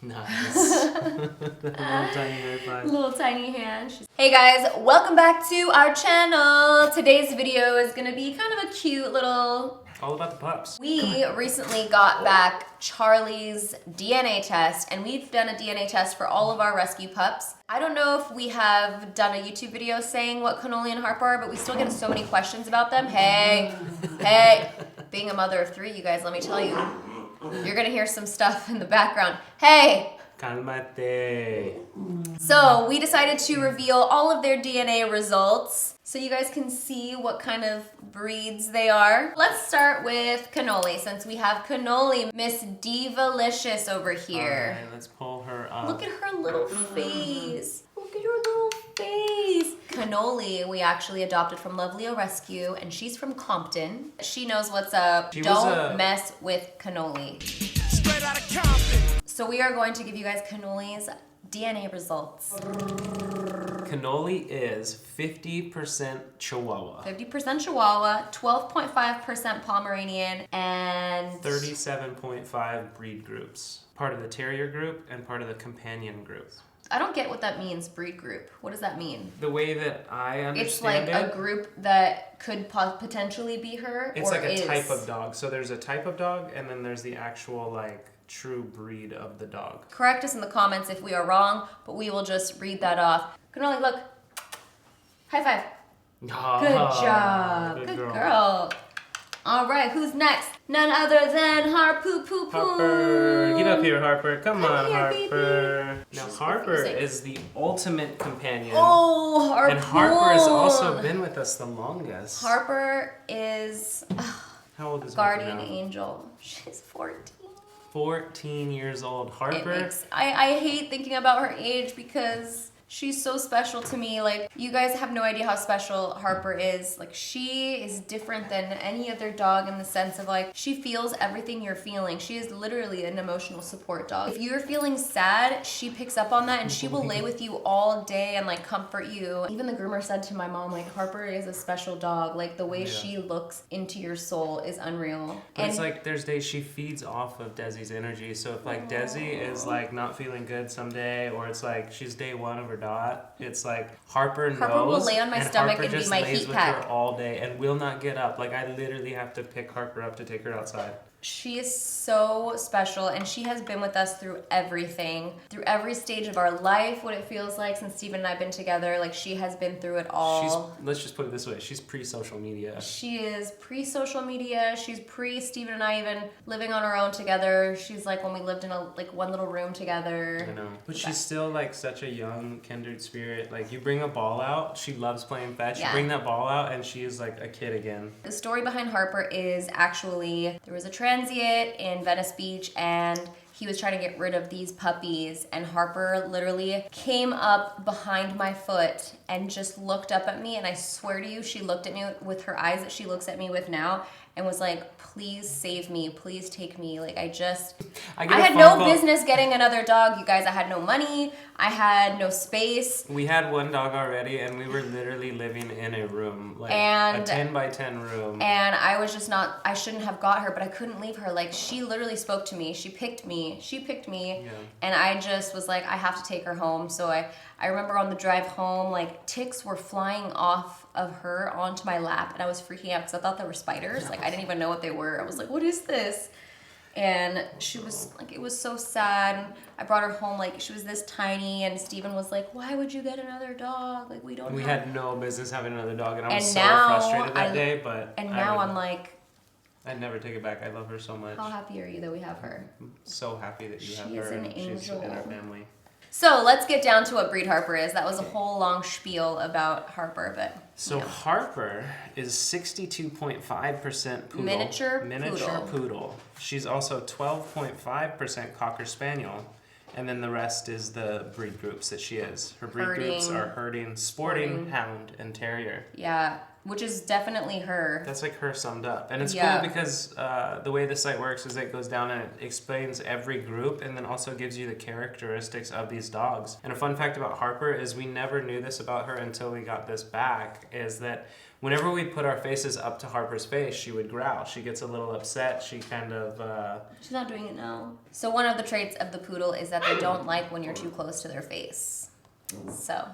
Nice. Little tiny high five. Little tiny hand. Hey guys, welcome back to our channel. Today's video is gonna be kind of a cute little... All about the pups. We recently got back Charlie's DNA test, and we've done a DNA test for all of our rescue pups. I don't know if we have done a YouTube video saying what Canoli and Harper are, but we still get so many questions about them. Hey, being a mother of three, you guys, let me tell you, you're gonna hear some stuff in the background. Hey! Calmate. So we decided to reveal all of their DNA results so you guys can see what kind of breeds they are. Let's start with Canoli, since we have Canoli, Miss Divalicious over here. All right, let's pull her up. Look at her little face. Look at her little face. Canoli, we actually adopted from Lovelio Rescue, and she's from Compton. She knows what's up. Don't mess with Canoli. Straight out of Compton. So we are going to give you guys Canoli's DNA results. Canoli is 50% Chihuahua. 50% Chihuahua, 12.5% Pomeranian, and 37.5 breed groups. Part of the terrier group and part of the companion group. I don't get what that means, breed group. What does that mean? The way that I understand it's like a group that could potentially be her. It's like a type of dog. So there's a type of dog, and then there's the actual like true breed of the dog. Correct us in the comments if we are wrong, but we will just read that off. Canoli, look. High five. Oh, Good job. Good girl. All right, who's next? None other than Harpoo Poo Poo. Harper, get up here, Harper. Come on, here, Harper. baby. Now, She's Harper refusing. is the ultimate companion. Oh, Harper. And Harper has also been with us the longest. Harper is How old is Harper guardian now? angel. She's 14. 14 years old. Harper. I hate thinking about her age because she's so special to me. Like, you guys have no idea how special Harper is. Like, she is different than any other dog in the sense of, like, she feels everything you're feeling. She is literally an emotional support dog. If you're feeling sad, she picks up on that and she will lay with you all day and, like, comfort you. Even the groomer said to my mom, like, Harper is a special dog. Like, the way she looks into your soul is unreal. But it's like there's days she feeds off of Desi's energy. So if, like, Desi is, like, not feeling good someday, or it's, like, she's day one of her dot, it's like Harper will lay on my stomach Harper and be just my lays heat with pack. her all day and will not get up. Like, I literally have to pick Harper up to take her outside. She is so special, and she has been with us through everything, through every stage of our life, what it feels like since Steven and I have been together. Like, she has been through it all. Let's just put it this way, she's pre-social media. She is pre-social media. She's pre-Steven and I even living on our own together. She's like when we lived in one little room together. I know. But she's still like such a young, kindred spirit. Like, you bring a ball out, she loves playing fetch. Yeah. You bring that ball out and she is like a kid again. The story behind Harper is actually there was a transient in Venice Beach, and he was trying to get rid of these puppies, and Harper literally came up behind my foot and just looked up at me, and I swear to you, she looked at me with her eyes that she looks at me with now and was like, please save me, please take me. Like, I had no business getting another dog, you guys. I had no money, I had no space. We had one dog already, and we were literally living in a room, like a 10 by 10 room. And I was just not, I shouldn't have got her, but I couldn't leave her. Like, she literally spoke to me. She picked me. Yeah. And I just was like, I have to take her home. So I remember on the drive home, like, ticks were flying off of her onto my lap, and I was freaking out because I thought they were spiders. Like, I didn't even know what they were. I was like, what is this? And she was like, it was so sad. I brought her home, like, she was this tiny, and Steven was like, why would you get another dog? Like, we had no business having another dog, and I was so frustrated that day, but I'm like, I'd never take it back. I love her so much. how happy are you that we have her? I'm so happy that you have She her, is an and she's angel. in our family. So let's get down to what breed Harper is. That was a whole long spiel about Harper, but So Harper is 62.5% poodle. Miniature poodle. She's also 12.5% Cocker Spaniel. And then the rest is the breed groups that she is. Her breed groups are herding, sporting, hound, and terrier. Yeah. which is definitely her. That's like her summed up. And it's Yeah. cool because the way the site works is it goes down and it explains every group and then also gives you the characteristics of these dogs. And a fun fact about Harper is we never knew this about her until we got this back, is that whenever we put our faces up to Harper's face, she would growl. She gets a little upset. She kind of... She's not doing it now. So one of the traits of the poodle is that they don't like when you're too close to their face. So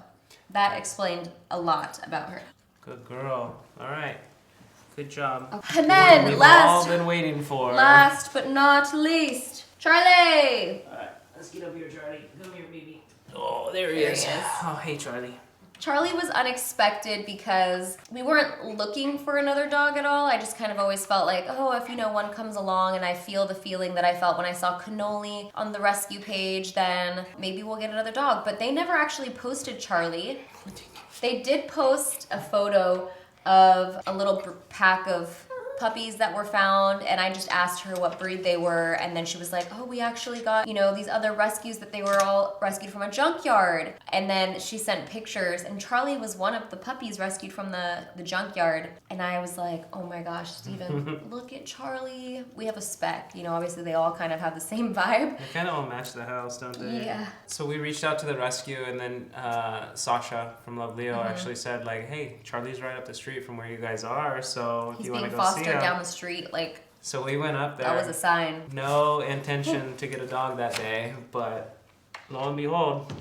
that explained a lot about her. Good girl. All right. Good job. And then We've all last been waiting for. but not least, Charlie. All right. Let's get up here, Charlie. Come here, baby. Oh, there he There is. he is. Oh, hey, Charlie. Charlie was unexpected because we weren't looking for another dog at all. I just kind of always felt like, oh, if one comes along and I feel the feeling that I felt when I saw Cannoli on the rescue page, then maybe we'll get another dog. But they never actually posted Charlie. They did post a photo of a little pack of puppies that were found, and I just asked her what breed they were, and then she was like, oh, we actually got, these other rescues that they were all rescued from a junkyard. And then she sent pictures, and Charlie was one of the puppies rescued from the junkyard. And I was like, oh my gosh, Steven, look at Charlie. We have a spec, obviously they all kind of have the same vibe. They kind of all match the house, don't they? Yeah. So we reached out to the rescue, and then Sasha from Love Leo actually said, like, hey, Charlie's right up the street from where you guys are, so if He's you want to being go see fostered him. down the street, like, So we went up there. that was a sign. No intention to get a dog that day, but lo and behold,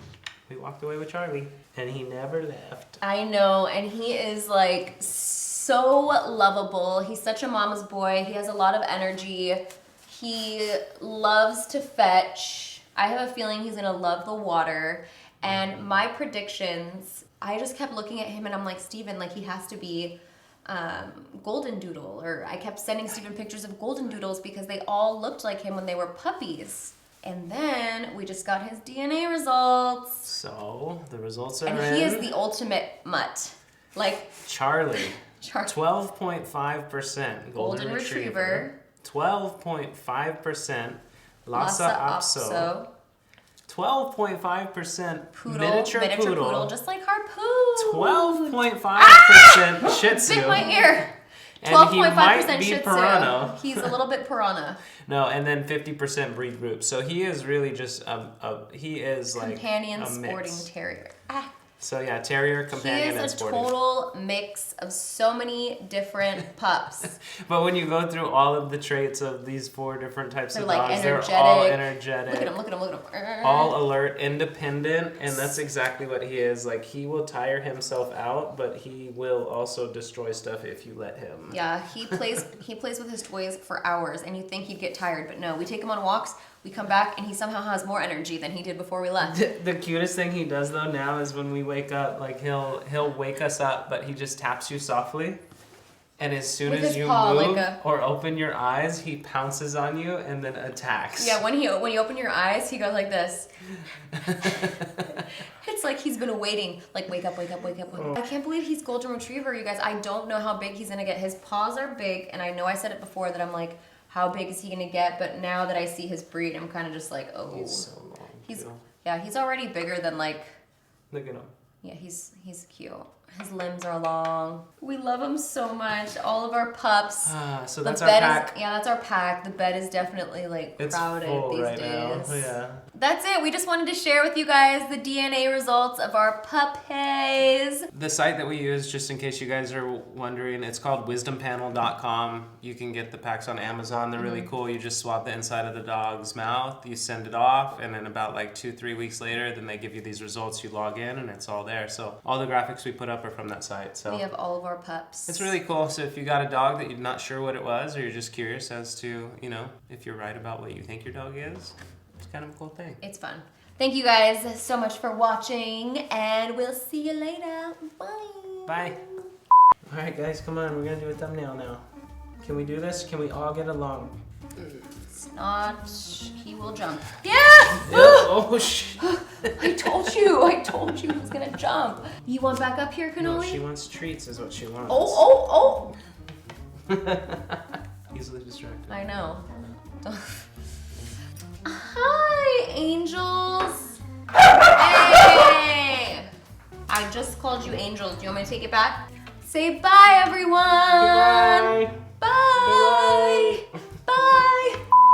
we walked away with Charlie, and he never left. I know, and he is like so lovable. He's such a mama's boy. He has a lot of energy. He loves to fetch. I have a feeling he's gonna love the water. And my predictions, I just kept looking at him and I'm like, Steven, like he has to be golden doodle. Or I kept sending Steven pictures of golden doodles because they all looked like him when they were puppies. And then we just got his DNA results. So the results are And in. he is the ultimate mutt. Like, Charlie. Charlie. 12.5% golden retriever. 12.5% Lhasa Apso. 12.5% Poodle, miniature poodle. just like our poo. 12.5% Shih Tzu. Bit my ear. And he 12.5% might be Shih Tzu. Piranha. He's a little bit piranha. No, and then 50% breed group. So he is really just he is like Companion a sporting mix. terrier. So yeah, terrier, companion, He and is a sporting. total mix of so many different pups. But when you go through all of the traits of these 4 different types They're of like dogs, they're all energetic. Look at him. All alert, independent, and that's exactly what he is. Like, he will tire himself out, but he will also destroy stuff if you let him. Yeah, he plays with his toys for hours, and you think he'd get tired, but no. We take him on walks, we come back, and he somehow has more energy than he did before we left. The cutest thing he does though now is when we wake up, like he'll wake us up, but he just taps you softly, and as soon With as his you paw, move like or open your eyes, he pounces on you and then attacks. Yeah, when you open your eyes, he goes like this. It's like he's been waiting. Like, wake up. I can't believe he's golden retriever, you guys. I don't know how big he's gonna get. His paws are big, and I know I said it before that I'm like, how big is he gonna get? But now that I see his breed, I'm kind of just like, oh. He's so long. He's already bigger than like. Look at him. Yeah, he's cute. His limbs are long. We love him so much. All of our pups. So The that's our bed pack. that's our pack. The bed is definitely like It's crowded full these right days. now. Yeah. That's it. We just wanted to share with you guys the DNA results of our puppies. The site that we use, just in case you guys are wondering, it's called wisdompanel.com. You can get the packs on Amazon. They're really cool. You just swab the inside of the dog's mouth, you send it off, and then about like 2-3 weeks later, then they give you these results. You log in, and it's all there. So all the graphics we put up are from that site. So We have all of our pups. it's really cool. So if you got a dog that you're not sure what it was, or you're just curious as to, if you're right about what you think your dog is, it's kind of a cool thing. It's fun. Thank you guys so much for watching, and we'll see you later. Bye. Bye. All right, guys, come on. We're going to do a thumbnail now. Can we do this? Can we all get along? It's not. He will jump. Yeah! Oh, shit. I told you he was gonna jump. You want back up here, No, Cannoli? she wants treats is what she wants. Oh. Easily distracted. I know. Hi, angels. Hey! I just called you angels. Do you want me to take it back? Say bye, everyone. Bye. Bye.